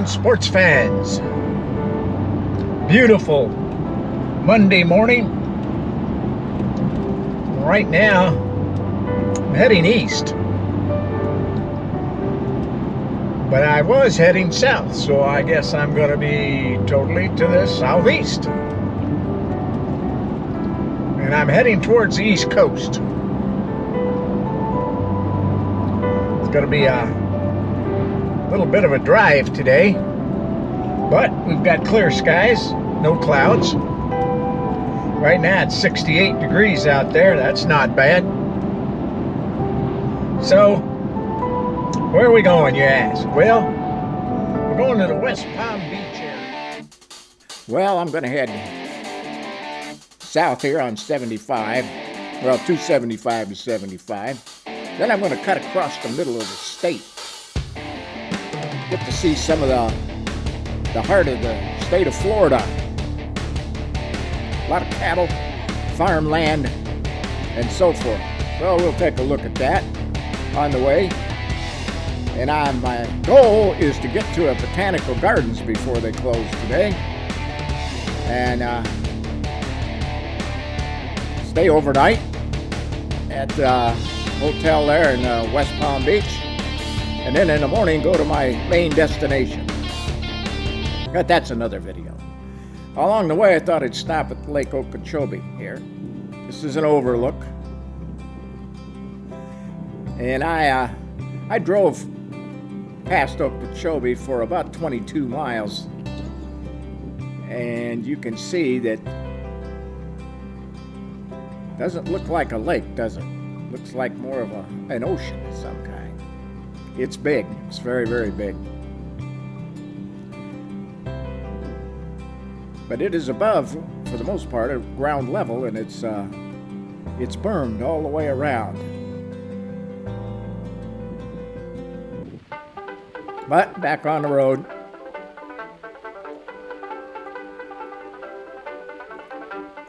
morning, sports fans. Beautiful Monday morning. Right now, I'm heading east. But I was heading south, so I guess I'm going to be totally to the southeast. And I'm heading towards the East Coast. It's going to be a little bit of a drive today, but we've got clear skies, no clouds. Right now it's 68 degrees out there. That's not bad. So, where are we going, you ask? Well, we're going to the West Palm Beach area. Well, I'm going to head south here on 75. Well, 275 to 75. Then I'm going to cut across the middle of the state. Get to see some of the heart of the state of Florida. A lot of cattle, farmland, and so forth. So we'll take a look at that on the way. And my goal is to get to a botanical gardens before they close today. And stay overnight at the hotel there in West Palm Beach. And then in the morning go to my main destination. But that's another video. Along the way I thought I'd stop at Lake Okeechobee here. This is an overlook. And I drove past Okeechobee for about 22 miles, and you can see that doesn't look like a lake, does it? Looks like more of an ocean of some kind. It's big. It's very, very big. But it is above, for the most part, at ground level, and it's bermed all the way around. But back on the road.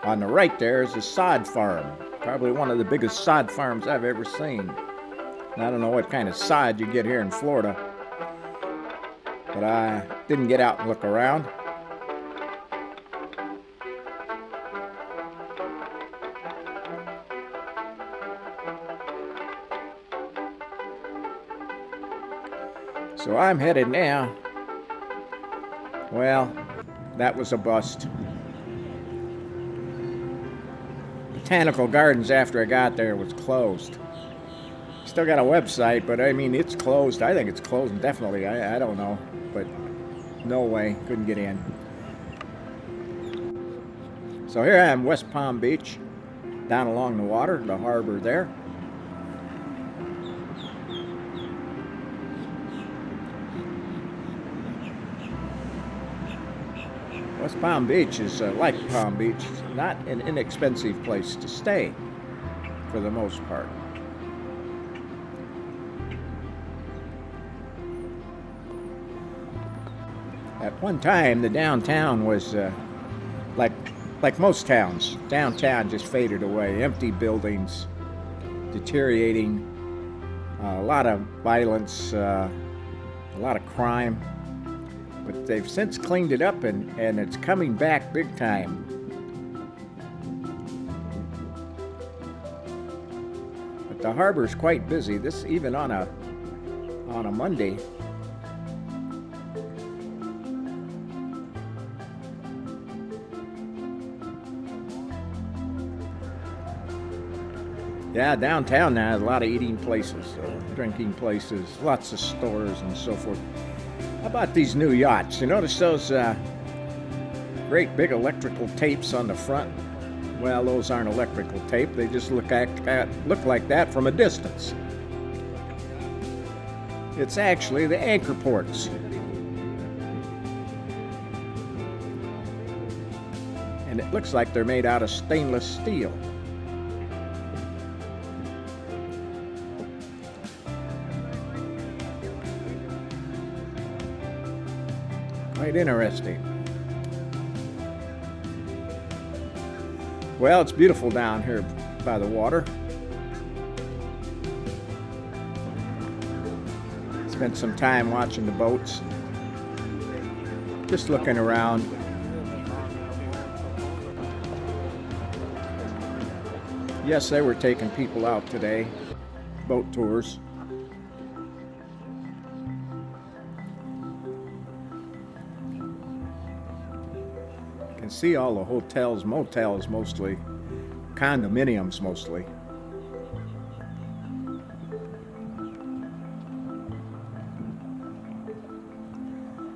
On the right there is a sod farm. Probably one of the biggest sod farms I've ever seen. And I don't know what kind of sod you get here in Florida, but I didn't get out and look around. So I'm headed now. Well, that was a bust. Botanical Gardens, after I got there, was closed. Still got a website, but I mean, it's closed. I think it's closed indefinitely. I don't know, but no way, couldn't get in. So here I am, West Palm Beach, down along the water, the harbor there. West Palm Beach is like Palm Beach. It's not an inexpensive place to stay, for the most part. At one time, the downtown was like most towns. Downtown just faded away. Empty buildings, deteriorating, a lot of violence, a lot of crime. But they've since cleaned it up, and it's coming back big time. But the harbor's quite busy. This even on a Monday. Yeah, downtown now has a lot of eating places, drinking places, lots of stores and so forth. How about these new yachts? You notice those great big electrical tapes on the front? Well, those aren't electrical tape. They just look like that from a distance. It's actually the anchor ports. And it looks like they're made out of stainless steel. Quite interesting. Well, it's beautiful down here by the water. Spent some time watching the boats. Just looking around. Yes, they were taking people out today. Boat tours. You can see all the hotels, motels mostly, condominiums mostly.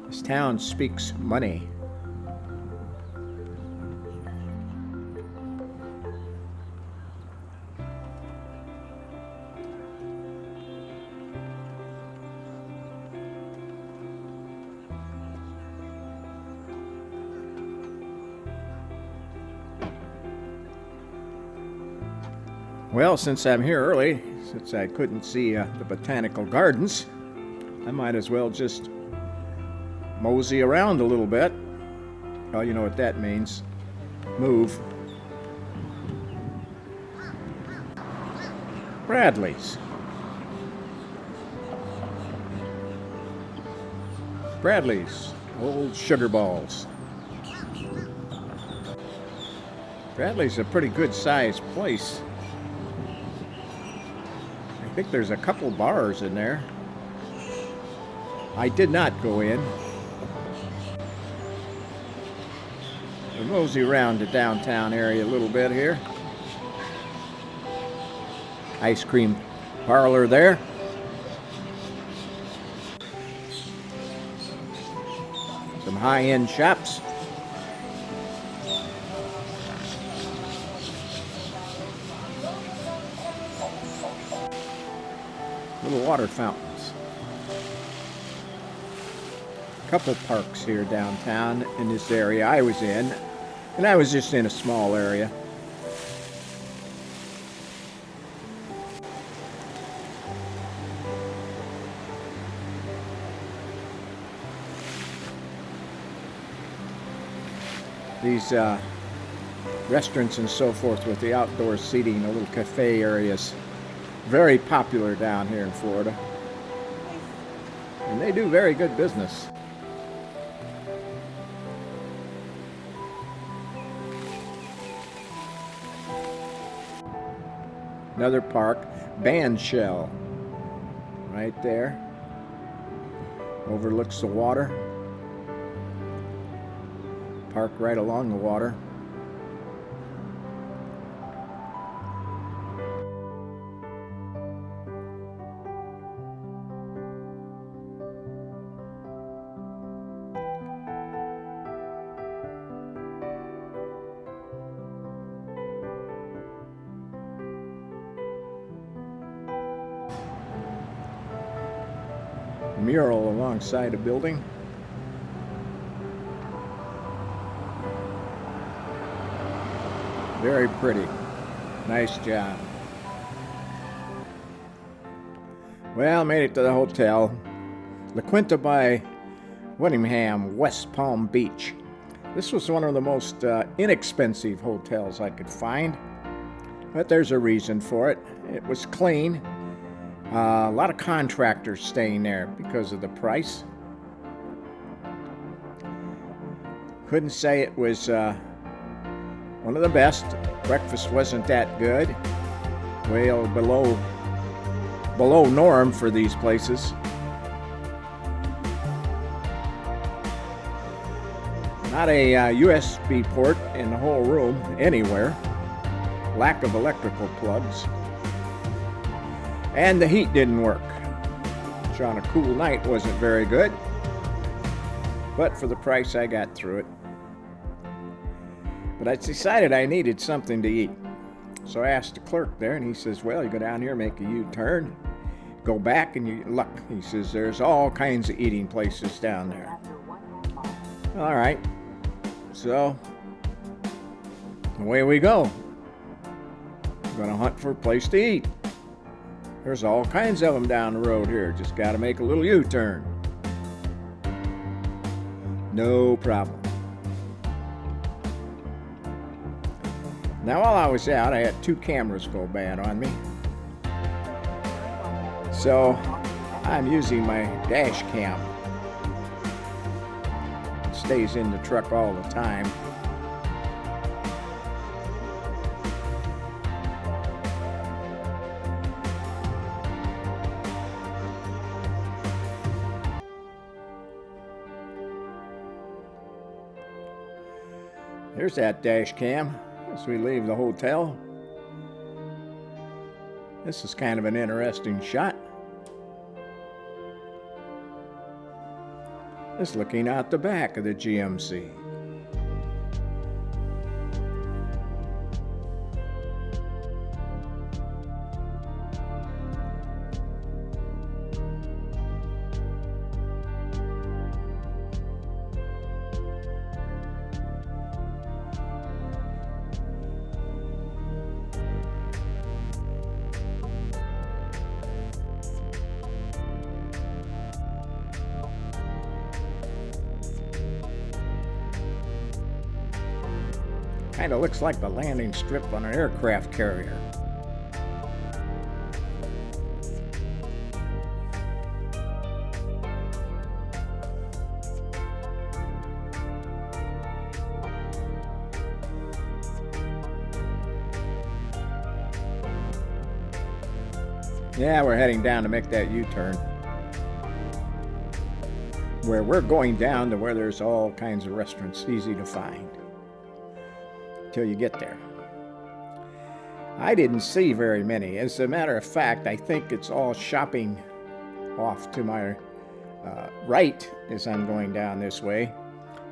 This town speaks money. Well, since I'm here early, since I couldn't see the botanical gardens, I might as well just mosey around a little bit. Well, you know what that means. Move. Bradley's. Bradley's. Old sugar balls. Bradley's a pretty good sized place. I think there's a couple bars in there. I did not go in. We'll mosey around the downtown area a little bit here. Ice cream parlor there. Some high-end shops. Little water fountains. A couple parks here downtown in this area I was in, and I was just in a small area. These restaurants and so forth with the outdoor seating, the little cafe areas, very popular down here in Florida. And they do very good business. Another park, Bandshell, right there. Overlooks the water. Park right along the water. Mural alongside a building. Very pretty. Nice job. Well, made it to the hotel. La Quinta by Whittingham, West Palm Beach. This was one of the most inexpensive hotels I could find, but there's a reason for it. It was clean. A lot of contractors staying there because of the price. Couldn't say it was one of the best. Breakfast wasn't that good. Well, below norm for these places. Not a USB port in the whole room anywhere. Lack of electrical plugs. And the heat didn't work, which on a cool night wasn't very good. But for the price, I got through it. But I decided I needed something to eat. So I asked the clerk there, and he says, well, you go down here, make a U-turn, go back, and you look. He says, there's all kinds of eating places down there. All right. So, away we go. I'm going to hunt for a place to eat. There's all kinds of them down the road here. Just got to make a little U-turn. No problem. Now, while I was out, I had 2 cameras go bad on me. So, I'm using my dash cam. stays in the truck all the time. There's that dash cam as we leave the hotel. This is kind of an interesting shot. It's looking out the back of the GMC. Kind of looks like the landing strip on an aircraft carrier. Yeah, we're heading down to make that U-turn. Where we're going down to where there's all kinds of restaurants easy to find. Till you get there. I didn't see very many. As a matter of fact, I think it's all shopping off to my right as I'm going down this way.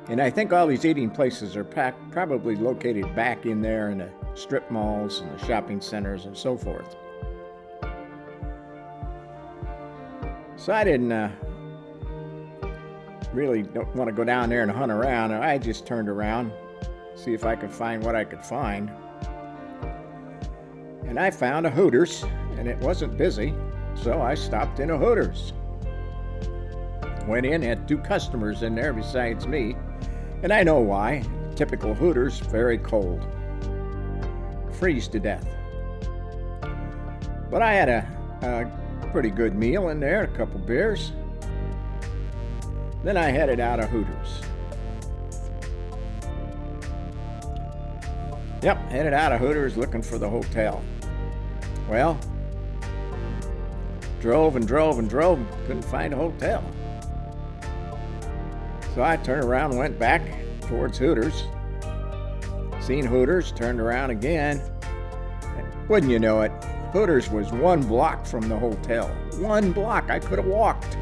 And I think all these eating places are probably located back in there in the strip malls and the shopping centers and so forth. So I didn't really don't want to go down there and hunt around. I just turned around, see if I could find what I could find. And I found a Hooters, and it wasn't busy, so I stopped in a Hooters. Went in, had 2 customers in there besides me, and I know why. Typical Hooters, very cold. Freeze to death. But I had a pretty good meal in there, a couple beers. Then I headed out of Hooters. Yep, headed out of Hooters looking for the hotel. Well, drove and drove and drove, couldn't find a hotel. So I turned around and went back towards Hooters. Seen Hooters, turned around again. Wouldn't you know it, Hooters was 1 block from the hotel. 1 block, I could have walked.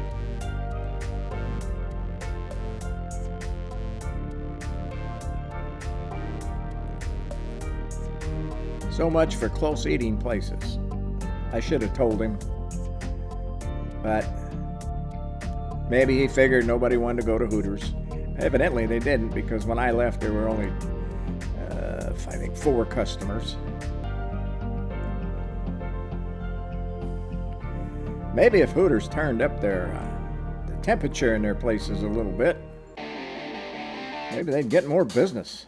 So much for close eating places. I should have told him, but maybe he figured nobody wanted to go to Hooters. Evidently they didn't, because when I left there were only, I think 4 customers. Maybe if Hooters turned up the temperature in their places a little bit, maybe they'd get more business.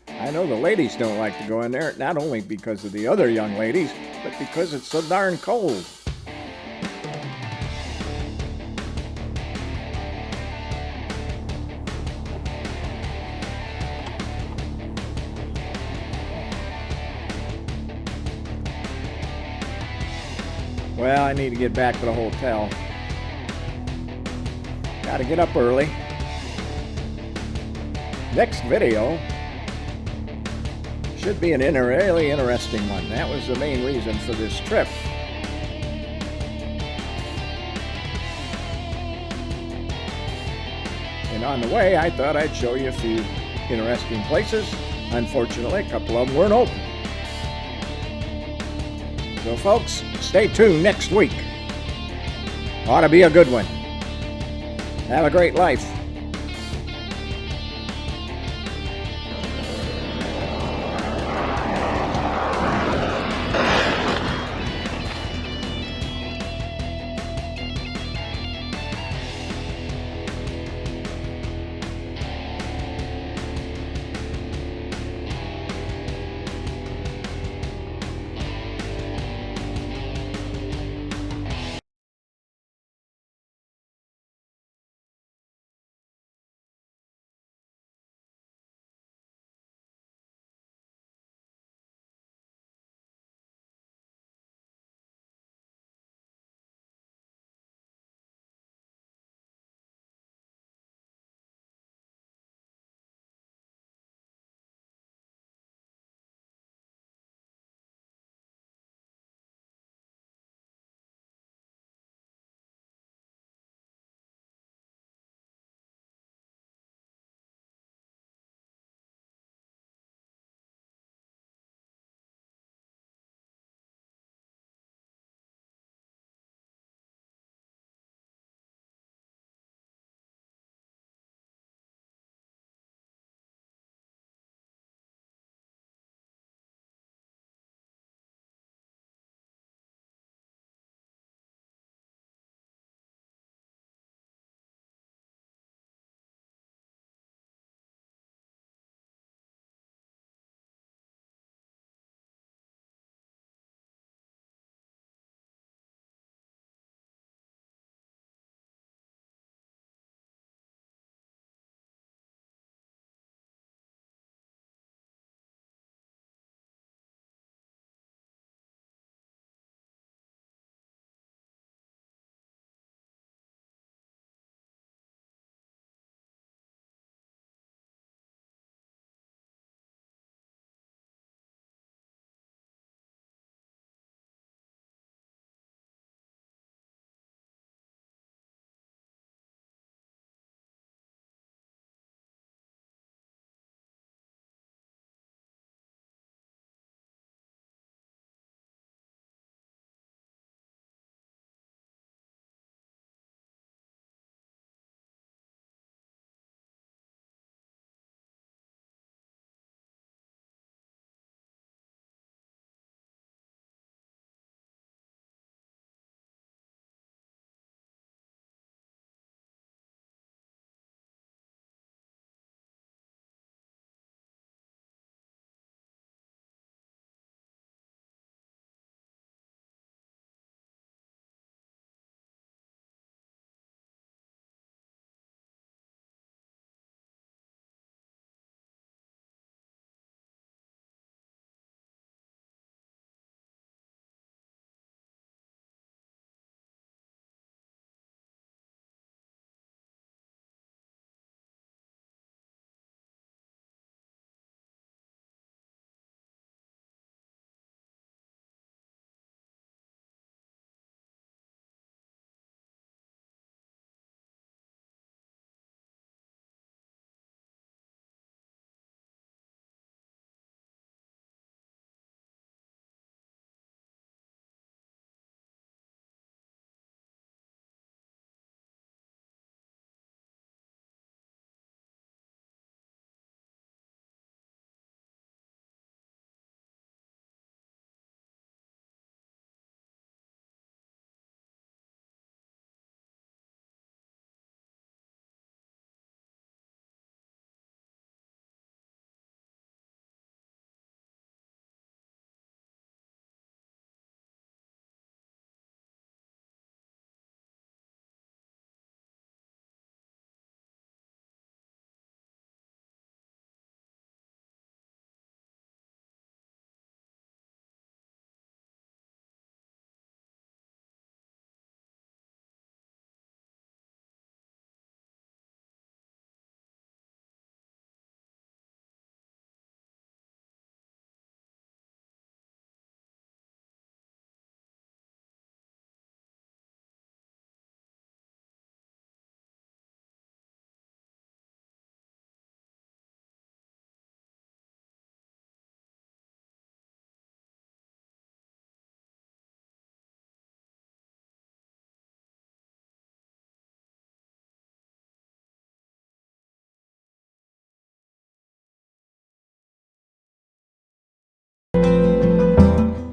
I know the ladies don't like to go in there, not only because of the other young ladies, but because it's so darn cold. Well, I need to get back to the hotel. Gotta get up early. Next video should be a really interesting one. That was the main reason for this trip. And on the way, I thought I'd show you a few interesting places. Unfortunately, a couple of them weren't open. So folks, stay tuned next week. Ought to be a good one. Have a great life.